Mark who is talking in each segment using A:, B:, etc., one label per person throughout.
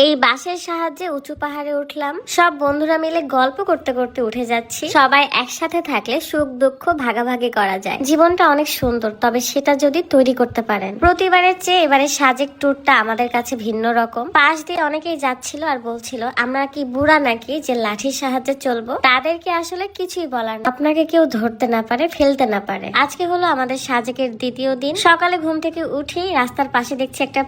A: এই বাসের সাহায্যে উঁচু পাহাড়ে উঠলাম। সব বন্ধুরা মিলে গল্প করতে করতে উঠে যাচ্ছি। সবাই একসাথে থাকলে সুখ দুঃখ ভাগাভাগি করা যায়। জীবনটা অনেক সুন্দর, তবে সেটা যদি তৈরি করতে পারেন। প্রতিবারের চেয়ে এবারে সাজেক ট্যুরটা আমাদের কাছে ভিন্ন রকম। পাশ দিয়ে অনেকেই যাচ্ছিল আর বলছিল আমরা কি বুড়া নাকি যে লাঠির সাহায্যে চলবো। তাদেরকে আসলে কিছুই বলার না, আপনাকে কেউ ধরতে না পারে, ফেলতে না পারে। আজকে হলো আমাদের সাজেকের দ্বিতীয় দিন। সকালে ঘুম থেকে উঠি, রাস্তার পাশে দেখছি একটা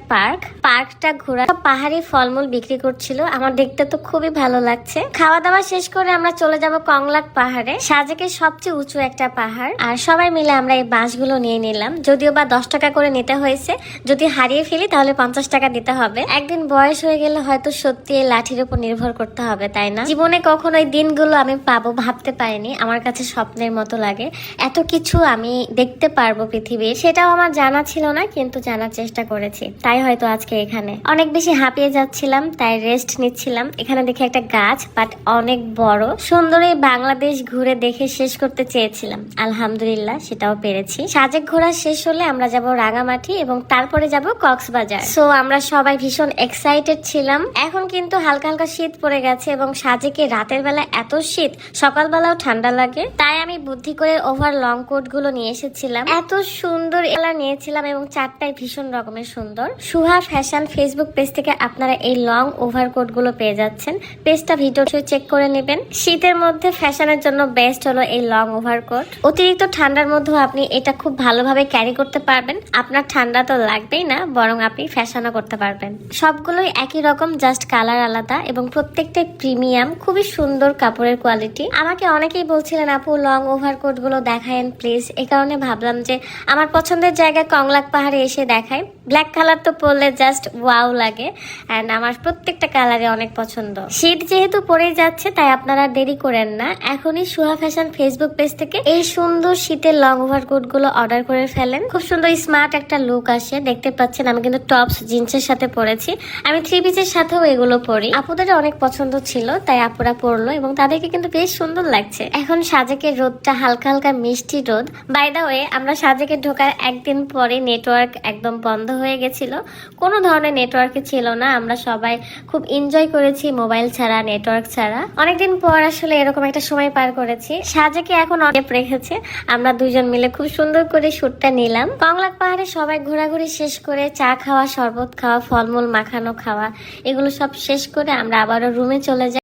A: পার্কটা ঘোরা, পাহাড়ি ফলমূল বিক্রি করছিল। আমার দেখতে তো খুবই ভালো লাগছে। খাওয়া দাওয়া শেষ করে আমরা চলে যাব কংলাক পাহাড়ে, সাজেকের সবচেয়ে উঁচু একটা পাহাড়। আর সবাই মিলে আমরা এই বাসগুলো নিয়ে নিলাম, যদিও বা 10 টাকা করে নিতে হয়েছে। যদি হারিয়ে ফেলি তাহলে 50 টাকা দিতে হবে। একদিন বয়স হয়ে গেলে হয়তো সত্যি এই লাঠির উপর নির্ভর করতে হবে, তাই না? জীবনে কখনো এই দিনগুলো আমি পাবো ভাবতে পারিনি। আমার কাছে স্বপ্নের মতো লাগে এত কিছু আমি দেখতে পারবো পৃথিবীর, সেটাও আমার জানা ছিল না, কিন্তু জানার চেষ্টা করেছি। তাই হয়তো আজকে এখানে অনেক বেশি হাঁপিয়ে যাচ্ছিলাম, তাই রেস্ট নিচ্ছিলাম। এখানে দেখে একটা গাছ, বাট অনেক বড় সুন্দর। এই বাংলাদেশ ঘুরে দেখে শেষ করতে চেয়েছিলাম, আলহামদুলিল্লাহ সেটাও পেরেছি। সাজেক ঘোরা শেষ হলে আমরা যাব রাঙামাটি এবং তারপরে যাব কক্সবাজার। সো আমরা সবাই ভীষণ এক্সাইটেড ছিলাম। এখন কিন্তু হালকা হালকা শীত পড়ে গেছে এবং সাজেকে রাতের বেলা এত শীত, সকালবেলাও ঠান্ডা লাগে। তাই আমি বুদ্ধি করে ওভার লং কোট গুলো নিয়ে এসেছিলাম। এত সুন্দর এলা নিয়েছিলাম এবং চারটায় ভীষণ রকমের সুন্দর। সুহা ফ্যাশন ফেসবুক পেজ থেকে আপনারা এই লং ওভারকোট গুলো পেয়ে যাচ্ছেন। পেজটা ভিডিও চেক করে নেবেন। শীতের মধ্যে ফ্যাশনের জন্য বেস্ট হলো এই লং ওভারকোট। অতিরিক্ত ঠান্ডার মধ্যেও আপনি এটা খুব ভালোভাবে ক্যারি করতে পারবেন। আপনার ঠান্ডা তো লাগবেই না, বরং আপনি ফ্যাশনও করতে পারবেন। সবগুলোই একই রকম, জাস্ট কালার আলাদা এবং প্রত্যেকটাই প্রিমিয়াম। খুবই সুন্দর কাপড়ের কোয়ালিটি। আমাকে অনেকেই বলছিলেন আপু লং ওভারকোট গুলো দেখায়েন প্লিজ। এই কারণে ভাবলাম যে আমার পছন্দের জায়গায় কংলাক পাহাড়ে এসে দেখাই। ব্ল্যাক কালার তো পরলে জাস্ট ওয়াও লাগে, এন্ড আমার প্রত্যেকটা কালারে অনেক পছন্দ। শীত যেহেতু পড়ে যাচ্ছে, তাই আপনারা দেরি করেন না, এখনই সুহা ফ্যাশন ফেসবুক পেজ থেকে এই সুন্দর শীতের লং ওভারকোট গুলো অর্ডার করে ফেলেন। খুব সুন্দর স্মার্ট একটা লুক আসে। দেখতে পাচ্ছেন আমি কিন্তু টপস জিন্সের সাথে পরেছি। আমি 3 পিসের সাথেও এগুলো পরি। আপুদের অনেক পছন্দ ছিল, তাই আপুরা পরলো এবং তাদেরকে কিন্তু বেশ সুন্দর লাগছে। এখন সাজেকের রোদটা হালকা হালকা মিষ্টি রোদ। বাই দা ওয়ে, আমরা সাজেকে ঢোকার একদিন পরে নেটওয়ার্ক একদম বন্ধ হয়ে গেছিল। কোনো ধরনের নেটওয়ার্ক ছিল না। আমরা সবাই খুব এনজয় করেছি মোবাইল ছাড়া, নেটওয়ার্ক ছাড়া। অনেকদিন পর আসলে এরকম একটা সময় পার করেছি। সাজেকে এখন অনেক রেখেছে। আমরা দুজন মিলে খুব সুন্দর করে শুটটা নিলাম। কংলাক পাহাড়ে সবাই ঘোরাঘুরি শেষ করে চা খাওয়া, শরবত খাওয়া, ফলমূল মাখানো খাওয়া, এগুলো সব শেষ করে আমরা আবারও রুমে চলে যাই।